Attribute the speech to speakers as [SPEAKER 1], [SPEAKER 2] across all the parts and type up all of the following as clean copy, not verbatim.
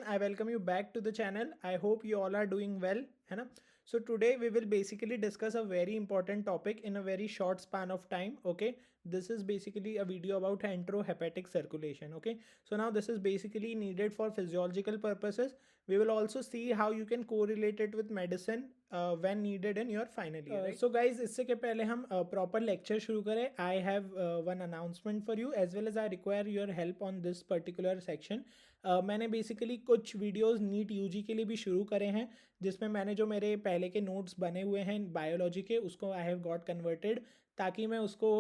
[SPEAKER 1] I welcome you back to the channel. I hope you all are doing well, है ना? So today we will basically discuss a very important topic in a very short span of time. Okay, this is basically a video about enterohepatic circulation. Okay, so now this is basically needed for physiological purposes. We will also see how you can correlate it with medicine when needed in your final year. Right? So guys, इससे के पहले हम proper lecture शुरू करें, I have one announcement for you as well as I require your help on this particular section. मैंने basically कुछ videos NEET UG के लिए भी शुरू करे हैं, जिसमें मैंने जो मेरे पहले के नोट्स बने हुए हैं बायोलॉजी के उसको आई हैव गॉट कन्वर्टेड, ताकि मैं उसको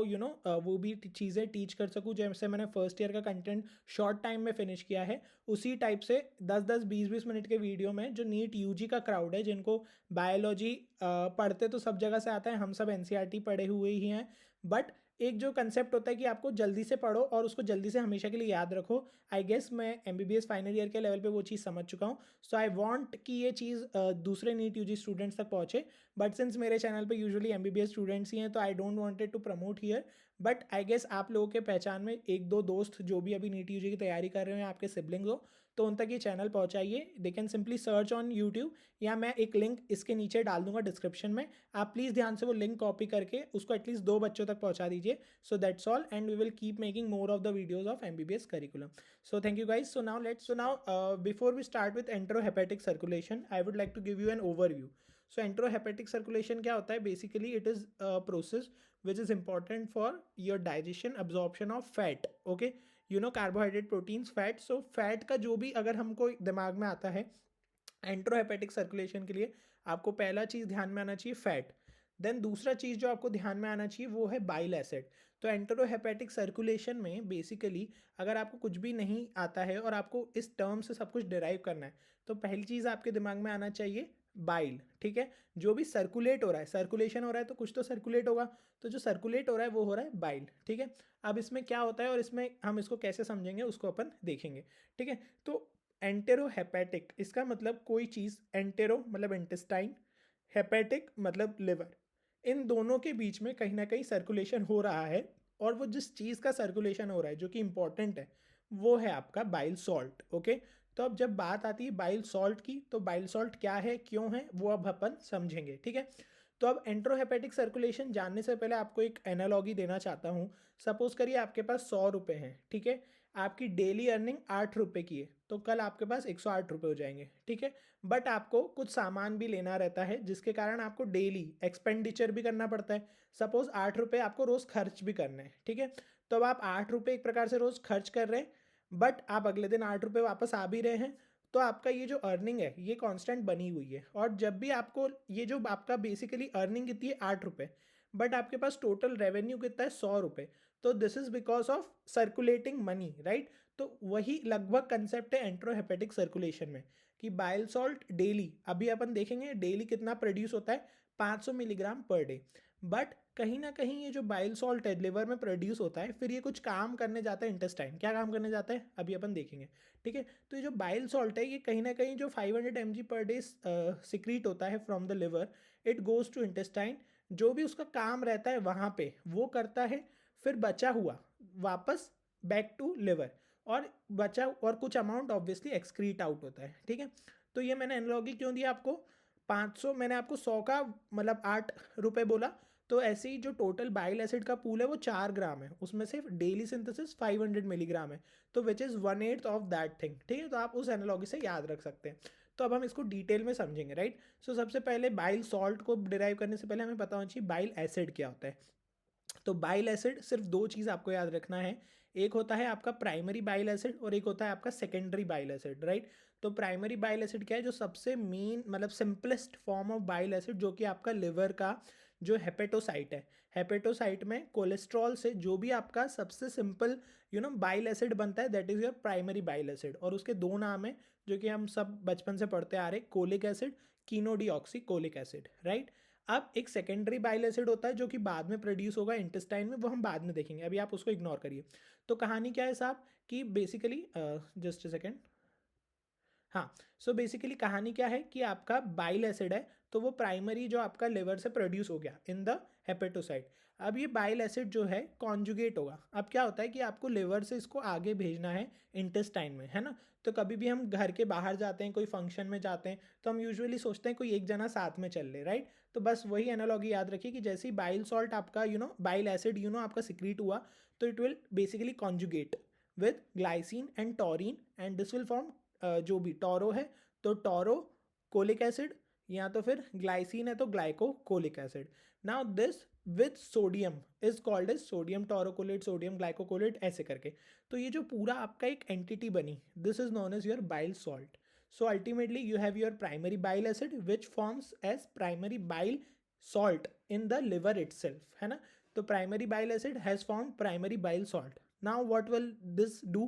[SPEAKER 1] वो भी चीज़ें टीच कर सकूँ। जैसे मैंने फर्स्ट ईयर का कंटेंट शॉर्ट टाइम में फिनिश किया है, उसी टाइप से 10-10 20-20 मिनट के वीडियो में जो नीट यूजी का क्राउड है, जिनको बायोलॉजी पढ़ते तो सब जगह से आता है, हम सब एनसीईआरटी पढ़े हुए ही हैं, बट एक जो कंसेप्ट होता है कि आपको जल्दी से पढ़ो और उसको जल्दी से हमेशा के लिए याद रखो। आई गेस मैं एमबीबीएस फाइनल ईयर के लेवल पे वो चीज़ समझ चुका हूँ। सो आई वांट कि ये चीज़ दूसरे नीट यूजी स्टूडेंट्स तक पहुँचे, बट सिंस मेरे चैनल पे यूजुअली एमबीबीएस स्टूडेंट्स ही हैं, तो I don't wanted to promote here. But I guess आप लोगों के पहचान में एक दो दोस्त जो भी अभी नीट यूजी की तैयारी कर रहे हैं, आपके सिबलिंग्स हो, तो उन तक ये चैनल पहुँचाइए। They can simply search on YouTube, या मैं एक लिंक इसके नीचे डाल दूंगा डिस्क्रिप्शन में। आप प्लीज़ ध्यान से वो लिंक कॉपी करके उसको एटलीस्ट 2 बच्चों तक पहुँचा दीजिए। So that's all, and we will keep making more of the videos of MBBS curriculum. So thank you guys. Before we start with enterohepatic circulation, I would like to give you an overview. So enterohepatic circulation क्या होता है? Basically it is a process which is important for your digestion, absorption of fat. Okay, you know, carbohydrate, proteins, fat. So fat का जो भी अगर हमको दिमाग में आता है एंट्रोहेपेटिक सर्कुलेशन के लिए, आपको पहला चीज़ ध्यान में आना चाहिए फैट। देन दूसरा चीज़ जो आपको ध्यान में आना चाहिए वो है बाइल एसिड। तो एंटेरोहेपेटिक सर्कुलेशन में बेसिकली अगर आपको कुछ भी नहीं आता है और आपको इस टर्म से सब कुछ डिराइव करना है, तो पहली चीज़ आपके दिमाग में आना चाहिए बाइल। ठीक है, जो भी सर्कुलेट हो रहा है, सर्कुलेशन हो रहा है तो कुछ तो सर्कुलेट होगा, तो जो सर्कुलेट हो रहा है वो हो रहा है बाइल। ठीक है, अब इसमें क्या होता है और इसमें हम इसको कैसे समझेंगे उसको अपन देखेंगे। ठीक है, तो एंटेरोहेपेटिक इसका मतलब कोई चीज़, एंटेरो मतलब इंटेस्टाइन, हेपेटिक मतलब लिवर, इन दोनों के बीच में कहीं ना कहीं सर्कुलेशन हो रहा है, और वो जिस चीज़ का सर्कुलेशन हो रहा है जो कि इंपॉर्टेंट है वो है आपका बाइल सॉल्ट। ओके, तो अब जब बात आती है बाइल सॉल्ट की, तो बाइल सॉल्ट क्या है, क्यों है, वो अब अपन समझेंगे। ठीक है, तो अब एंट्रोहेपेटिक सर्कुलेशन जानने से पहले आपको एक एनालॉगी देना चाहता हूँ। सपोज करिए आपके पास 100 रुपये हैं, ठीक है, आपकी डेली अर्निंग 8 रुपये की है, तो कल आपके पास 108 रुपये हो जाएंगे। ठीक है, बट आपको कुछ सामान भी लेना रहता है जिसके कारण आपको डेली एक्सपेंडिचर भी करना पड़ता है। सपोज 8 रुपये आपको रोज़ खर्च भी करना है। ठीक है, तो अब आप 8 रुपये एक प्रकार से रोज़ खर्च कर रहे हैं, बट आप अगले दिन 8 रुपये वापस आ भी रहे हैं, तो आपका ये जो अर्निंग है ये कांस्टेंट बनी हुई है। और जब भी आपको ये जो आपका बेसिकली अर्निंग कितनी है 8 रुपये, बट आपके पास टोटल रेवेन्यू कितना है 100 रुपये, तो this is because of circulating money, right. तो वही लगभग कंसेप्ट है एंट्रोहेपेटिक सर्कुलेशन में, कि बाइल सॉल्ट डेली, अभी अपन देखेंगे डेली कितना प्रोड्यूस होता है, 500 मिलीग्राम पर डे। बट कहीं ना कहीं ये जो बाइल सॉल्ट है लिवर में प्रोड्यूस होता है, फिर ये कुछ काम करने जाता है इंटेस्टाइन। क्या काम करने जाता है अभी अपन देखेंगे। ठीक है, तो ये जो बाइल सॉल्ट है ये कहीं ना कहीं जो 500 mg पर डे सिक्रीट होता है from the liver, it goes to intestine. जो भी उसका काम रहता है वहाँ पे वो करता है, फिर बचा हुआ वापस बैक टू लिवर, और बचा और कुछ अमाउंट ऑब्वियसली एक्सक्रीट आउट होता है। ठीक है, तो ये मैंने एनालॉजी क्यों दिया आपको, 500 मैंने आपको 100 का मतलब 8 रुपये बोला, तो ऐसे ही जो टोटल बाइल एसिड का पूल है वो 4 ग्राम है, उसमें से डेली सिंथेसिस 500 मिलीग्राम है, तो which is 1/8 of that thing. ठीक है, तो आप उस एनालॉजी से याद रख सकते हैं। तो अब हम इसको डिटेल में समझेंगे, राइट। सो सबसे पहले बाइल सॉल्ट को डिराइव करने से पहले हमें पता होना चाहिए बाइल एसिड क्या होता है। तो बाइल एसिड सिर्फ 2 चीज़ आपको याद रखना है, एक होता है आपका प्राइमरी बाइल एसिड और एक होता है आपका सेकेंडरी बाइल एसिड, राइट। तो प्राइमरी बाइल एसिड क्या है, जो सबसे मेन मतलब simplest form of bile acid, जो कि आपका लिवर का जो हेपेटोसाइट है, हेपेटोसाइट में कोलेस्ट्रॉल से जो भी आपका सबसे सिंपल बाइल एसिड बनता है, that is your primary bile acid. और उसके 2 नाम है जो कि हम सब बचपन से पढ़ते आ रहे, cholic acid, chenodeoxycholic acid, right. अब एक सेकेंडरी बाइल एसिड होता है जो कि बाद में प्रोड्यूस होगा इंटेस्टाइन में, वो हम बाद में देखेंगे, अभी आप उसको इग्नोर करिए। तो कहानी क्या है साहब, कि बेसिकली जस्ट अ सेकेंड, हाँ, सो बेसिकली कहानी क्या है कि आपका बाइल एसिड है, तो वो प्राइमरी जो आपका लिवर से प्रोड्यूस हो गया इन द हेपेटोसाइट। अब ये बाइल एसिड जो है कॉन्जुगेट होगा। अब क्या होता है कि आपको लिवर से इसको आगे भेजना है इंटेस्टाइन में, है ना। तो कभी भी हम घर के बाहर जाते हैं, कोई फंक्शन में जाते हैं, तो हम यूजुअली सोचते हैं कोई एक जना साथ में चल ले, राइट। तो बस वही एनालॉजी याद रखिए कि जैसे ही बाइल सॉल्ट आपका बाइल एसिड आपका सिक्रीट हुआ, तो it will basically conjugate with glycine and taurine, and this will form जो भी टोरो है तो टोरो कोलिक एसिड, या तो फिर ग्लाइसिन है तो glycocholic acid. Now this with sodium is called as sodium taurocholate, sodium glycocholate, ऐसे करके। तो ये जो पूरा आपका एक एंटिटी बनी, this is known as your bile salt. So ultimately you have your primary bile acid which forms as primary bile salt in the liver itself, है ना। तो primary bile acid has form primary bile salt. Now what will this do?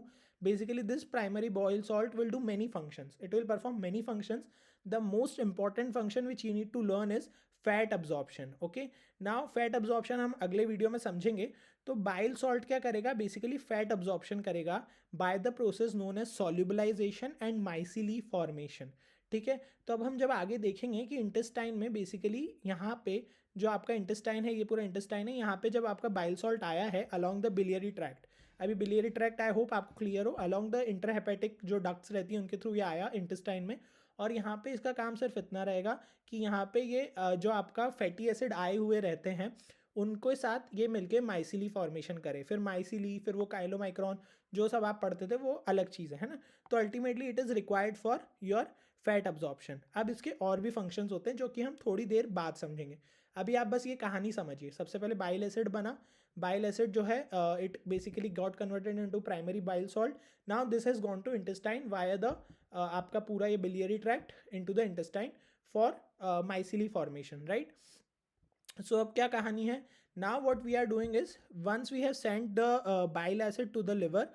[SPEAKER 1] Basically this primary boil salt will do many functions. It will perform many functions. The most important function which you need to learn is fat absorption. Okay, now fat absorption हम अगले video में समझेंगे. तो bile salt क्या करेगा? Basically fat absorption करेगा by the process known as solubilization and micelle formation. ठीक है, तो अब हम जब आगे देखेंगे कि इंटेस्टाइन में बेसिकली यहाँ पे जो आपका इंटेस्टाइन है, ये पूरा इंटेस्टाइन है, यहाँ पे जब आपका बाइल सॉल्ट आया है अलॉन्ग द बिलियरी ट्रैक्ट. अभी बिलियरी ट्रैक्ट आई होप आपको क्लियर हो, अलॉन्ग द इंटरहेपेटिक जो डक्ट्स रहती है उनके थ्रू ये आया इंटेस्टाइन में. और यहाँ पे इसका काम सिर्फ इतना रहेगा कि यहाँ पे ये जो आपका फैटी एसिड आए हुए रहते हैं उनको साथ ये मिलके माइसिली फॉर्मेशन करे. फिर माइसिली, फिर वो काइलोमाइक्रॉन, जो सब आप पढ़ते थे वो अलग चीज़ है ना. तो ultimately it is required for your fat absorption. अब इसके और भी फंक्शंस होते हैं जो कि हम थोड़ी देर बाद समझेंगे. अभी आप बस ये कहानी समझिए. सबसे पहले बाइल एसिड बना. बाइल एसिड जो है it basically got converted into primary bile salt. Now this has gone to intestine via the आपका पूरा ये biliary tract into the intestine for micelle formation, right. So अब क्या कहानी है? Now what we are doing is once we have sent the bile acid to the liver,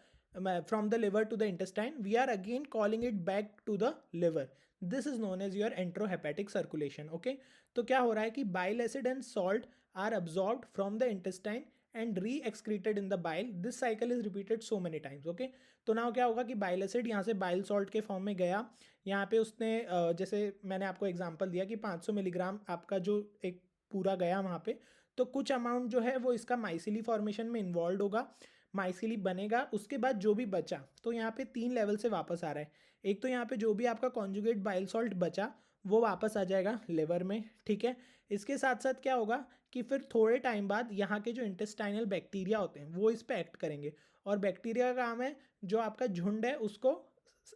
[SPEAKER 1] from the liver to the intestine, we are again calling it back to the liver. This is known as your enterohepatic circulation. Okay, तो क्या हो रहा है कि bile acid and salt are absorbed from the intestine and re-excreted in the bile. This cycle is repeated so many times. Okay, तो now क्या होगा कि bile acid यहाँ से bile salt के फॉर्म में गया. यहाँ पे उसने जैसे मैंने आपको एग्जांपल दिया कि 500 मिलीग्राम आपका जो एक पूरा गया वहाँ पे, तो कुछ अमाउंट जो है वो इसका माइसिली फॉर्मेशन में इन्वॉल्व होगा, माइसिली बनेगा. उसके बाद जो भी बचा, तो यहाँ पे 3 लेवल से वापस आ रहा है. एक तो यहाँ पे जो भी आपका कॉन्जुगेट बाइल सॉल्ट बचा वो वापस आ जाएगा लिवर में. ठीक है, इसके साथ साथ क्या होगा कि फिर थोड़े टाइम बाद यहाँ के जो इंटेस्टाइनल बैक्टीरिया होते हैं वो इस पर एक्ट करेंगे. और बैक्टीरिया का काम है जो आपका झुंड है उसको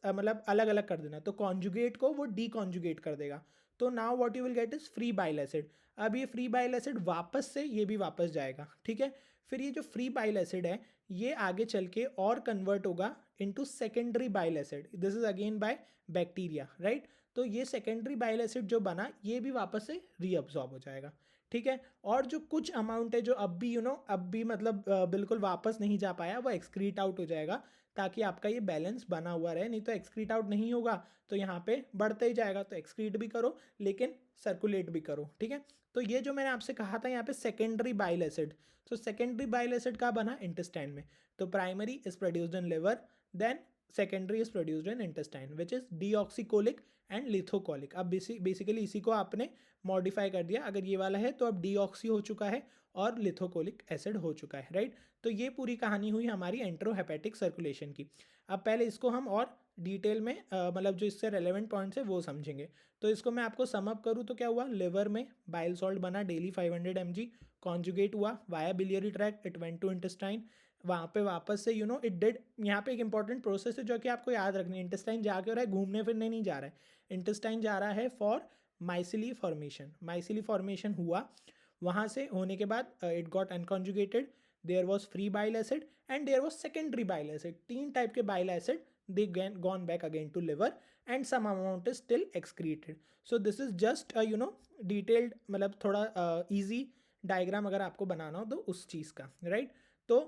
[SPEAKER 1] मतलब अलग अलग कर देना. तो कॉन्जुगेट को वो डीकॉन्जुगेट कर देगा. तो now what you will get is free bile acid. अब ये फ्री बाइल एसिड वापस से ये भी वापस जाएगा. ठीक है, फिर ये जो फ्री बाइल एसिड है ये आगे चल के और कन्वर्ट होगा into secondary bile acid. This is again by bacteria, right. तो ये सेकेंडरी बाइल एसिड जो बना ये भी वापस से रीअब्सॉर्ब हो जाएगा. ठीक है, और जो कुछ अमाउंट है जो अब भी अब भी मतलब बिल्कुल वापस नहीं जा पाया, वो एक्सक्रीट आउट हो जाएगा ताकि आपका ये बैलेंस बना हुआ रहे. नहीं तो एक्सक्रीट आउट नहीं होगा तो यहाँ पे बढ़ते ही जाएगा. तो एक्सक्रीट भी करो लेकिन सर्कुलेट भी करो. ठीक है, तो ये जो मैंने आपसे कहा था यहाँ पे सेकेंडरी बाइल एसिड, तो सेकेंडरी बाइल एसिड का बना इंटेस्टाइन में. तो primary is produced in liver, then secondary is produced in intestine which is deoxycholic and lithocholic. अब बेसिकली इसी को आपने मॉडिफाई कर दिया. अगर ये वाला है तो अब डीऑक्सी हो चुका है और लिथोकोलिक एसिड हो चुका है, राइट. तो ये पूरी कहानी हुई हमारी एंट्रोहेपेटिक सर्कुलेशन की. अब पहले इसको हम और डिटेल में मतलब जो इससे रेलेवेंट पॉइंट्स है वो समझेंगे. तो इसको मैं आपको समअप करूँ तो क्या हुआ? लिवर में बाइल सॉल्ट बना डेली 500 mg, कॉन्जुगेट हुआ via biliary tract, it went to intestine. वहाँ पे वापस से इट डिड. यहाँ पे एक इंपॉर्टेंट प्रोसेस है जो कि आपको याद रखनी है. इंटेस्टाइन जा के हो रहा है, घूमने फिरने नहीं जा रहा है. इंटेस्टाइन जा रहा है for micelle formation. Micelle formation हुआ, वहाँ से होने के बाद it got unconjugated, there was free bile acid and there was secondary bile acid. 3 type के bile acid they gone back again to liver and some amount is still excreted. So this is just detailed मतलब थोड़ा easy diagram अगर आपको बनाना हो तो उस चीज़ का, right. तो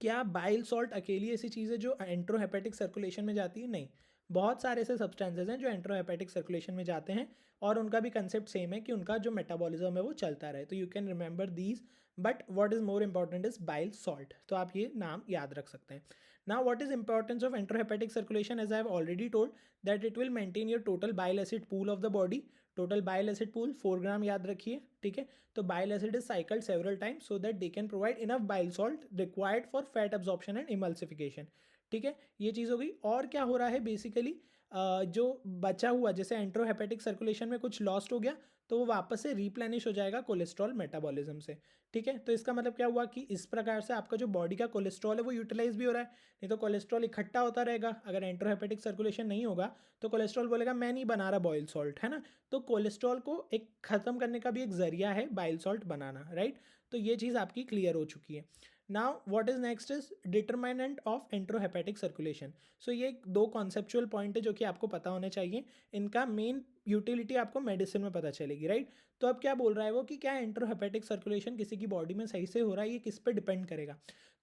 [SPEAKER 1] क्या बाइल सॉल्ट अकेली ऐसी चीज़ है जो एंट्रोहेपेटिक सर्कुलेशन में जाती है? नहीं, बहुत सारे ऐसे सब्सटेंसेज हैं जो एंट्रोहेपेटिक सर्कुलेशन में जाते हैं और उनका भी कंसेप्ट सेम है कि उनका जो मेटाबॉलिज्म है वो चलता रहे. तो you can remember these, but what is more important is bile salt. तो आप ये नाम याद रख सकते हैं. Now, what is importance of enterohepatic circulation? As I have already told, that it will maintain your total bile acid pool of the body. Total bile acid pool 4 ग्राम याद रखिए, ठीक है। तो bile acid is साइकल्ड several times so that they can provide enough bile salt required for fat absorption and emulsification, ठीक है। ये चीज़ हो गई। और क्या हो रहा है बेसिकली, जो बचा हुआ जैसे एंट्रोहेपेटिक सर्कुलेशन में कुछ लॉस्ट हो गया तो वो वापस से रिप्लेनिश हो जाएगा कोलेस्ट्रॉल मेटाबॉलिज्म से, ठीक है। तो इसका मतलब क्या हुआ कि इस प्रकार से आपका जो बॉडी का कोलेस्ट्रॉल है वो यूटिलाइज भी हो रहा है। नहीं तो कोलेस्ट्रॉल इकट्ठा होता रहेगा, अगर एंट्रोहेपेटिक सर्कुलेशन नहीं होगा तो कोलेस्ट्रॉल बोलेगा मैं नहीं बना रहा बॉयल सॉल्ट, है ना। तो कोलेस्ट्रॉल को एक ख़त्म करने का भी एक जरिया है बाइल सॉल्ट बनाना, राइट। तो ये चीज़ आपकी क्लियर हो चुकी है। Now what is next is determinant of enterohepatic circulation. So ये दो कॉन्सेप्चुअल पॉइंट है जो कि आपको पता होने चाहिए। इनका मेन यूटिलिटी आपको मेडिसिन में पता चलेगी, राइट। तो अब क्या बोल रहा है वो कि क्या एंट्रोहेपेटिक सर्कुलेशन किसी की बॉडी में सही से हो रहा है, ये किस पे डिपेंड करेगा।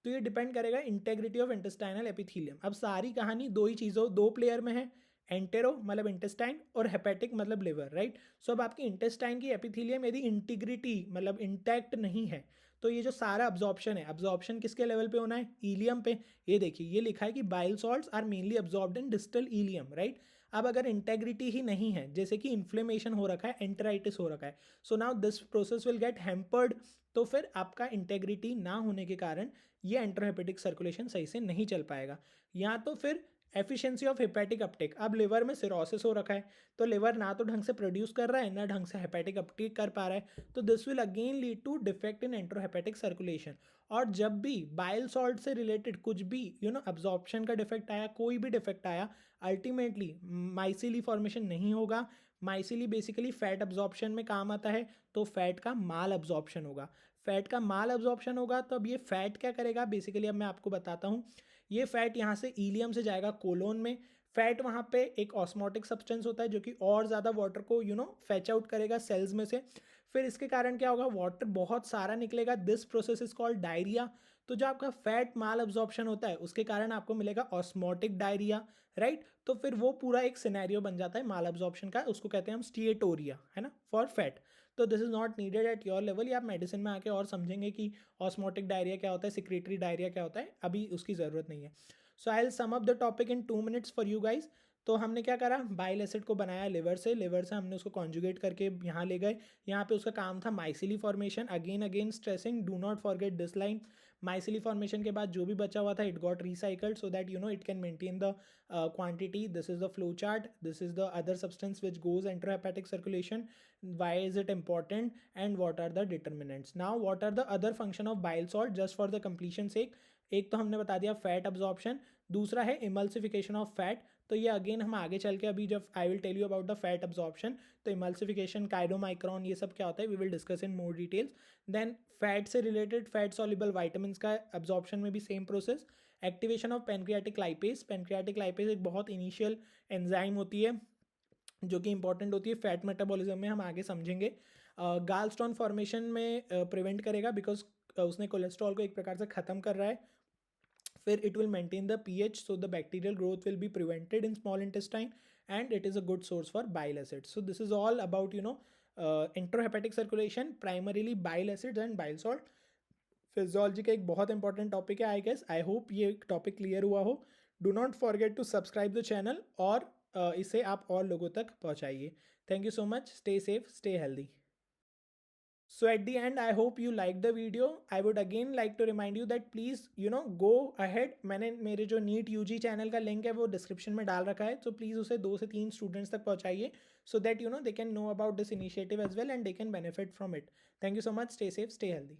[SPEAKER 1] तो ये डिपेंड करेगा इंटेग्रिटी ऑफ इंटेस्टाइनल एपिथीलियम। अब सारी कहानी दो ही चीज़ों, दो प्लेयर में है, एंटेरो मतलब इंटेस्टाइन और हेपेटिक मतलब लिवर, राइट। सो अब आपकी इंटेस्टाइन की एपिथीलियम यदि इंटीग्रिटी मतलब इंटैक्ट नहीं है तो ये जो सारा अब्जॉर्प्शन है, अब्जॉर्प्शन किसके लेवल पे होना है, इलियम पे। ये देखिए ये लिखा है कि bile salts are mainly absorbed in distal ileum, right. अब अगर इंटेग्रिटी ही नहीं है, जैसे कि इन्फ्लेमेशन हो रखा है, एंटराइटिस हो रखा है, so now this process will get hampered. तो फिर आपका इंटेग्रिटी ना होने के कारण ये एंट्रोहेपेटिक सर्कुलेशन सही से नहीं चल पाएगा। या तो फिर एफिशिएंसी ऑफ हेपेटिक अपटेक। अब लिवर में सिरोसिस हो रखा है तो लिवर ना तो ढंग से प्रोड्यूस कर रहा है ना ढंग से हेपेटिक अपटेक कर पा रहा है, तो this will again lead to defect in enterohepatic circulation. और जब भी बाइल सॉल्ट से रिलेटेड कुछ भी अब्जॉर्प्शन का डिफेक्ट आया, कोई भी डिफेक्ट आया, अल्टीमेटली माइसिली फॉर्मेशन नहीं होगा। माइसिली बेसिकली फैट अब्जॉर्प्शन में काम आता है, तो फैट का माल अब्जॉर्प्शन होगा। फैट का माल अब्जॉर्प्शन होगा तो अब ये फैट क्या करेगा बेसिकली, अब मैं आपको बताता हूँ। ये फैट यहाँ से इलियम से जाएगा कोलोन में। फैट वहाँ पे एक ऑस्मोटिक सब्सटेंस होता है जो कि और ज़्यादा वाटर को फैच आउट करेगा सेल्स में से। फिर इसके कारण क्या होगा, वाटर बहुत सारा निकलेगा। This process is called diarrhoea. तो जो आपका फैट माल अब्जॉर्प्शन होता है उसके कारण आपको मिलेगा ऑस्मोटिक डायरिया, राइट। तो फिर वो पूरा एक सिनेरियो बन जाता है माल अब्जॉर्प्शन का, उसको कहते हैं हम स्टीएटोरिया, है ना, फॉर फैट। तो this is not needed at your level, या आप मेडिसिन में आके और समझेंगे कि ऑस्मोटिक डायरिया क्या होता है, सिक्रेटरी डायरिया क्या होता है, अभी उसकी ज़रूरत नहीं है। So I will sum up the topic in 2 minutes for you guys. तो हमने क्या करा, बाइल एसिड को बनाया लिवर से, लिवर से हमने उसको कॉन्जुगेट करके यहाँ ले गए। यहाँ पे उसका काम था micelle formation. Again again stressing, do not forget this line. Micelle formation के बाद जो भी बचा हुआ था it got recycled so that it can maintain the quantity. This is the flow chart. This is the other substance which goes enterohepatic circulation. Why is it important and what are the determinants? Now what are the other function of bile salt, just for the completion sake. एक तो हमने बता दिया fat absorption, दूसरा है emulsification of fat. तो ये again हम आगे चल के अभी जब I will tell you about the fat absorption, तो इमल्सिफिकेशन, काइडोमाइक्रोन, ये सब क्या होता है we will discuss in more details. Then fat से रिलेटेड फैट सॉल्युबल वाइटामिन का अब्जॉर्प्शन में भी same process. Activation of pancreatic lipase. Pancreatic lipase एक बहुत इनिशियल एंजाइम होती है जो कि इंपॉर्टेंट होती है फैट मेटाबॉलिज्म में, हम आगे समझेंगे। गालस्टोन फॉर्मेशन में प्रिवेंट करेगा बिकॉज उसने कोलेस्ट्रॉल को एक प्रकार से ख़त्म कर रहा है। फिर it will maintain the pH so the bacterial growth will be prevented in small intestine and it is a good source for bile acid. So this is all about enterohepatic circulation, primarily bile acids and bile salt. Physiology का एक बहुत important topic है I guess. I hope ये topic clear हुआ हो। Do not forget to subscribe the channel और इसे आप और लोगों तक पहुंचाइए। Thank you so much, stay safe, stay healthy. So at the end, I hope you liked the video. I would again like to remind you that please go ahead. मैंने मेरे जो नीट यूजी चैनल का link है वो description में डाल रखा है, तो प्लीज़ उसे 2 से 3 स्टूडेंट्स तक पहुंचाइए so that they can know about this initiative as well and they can benefit from it. Thank you so much. Stay safe, stay healthy.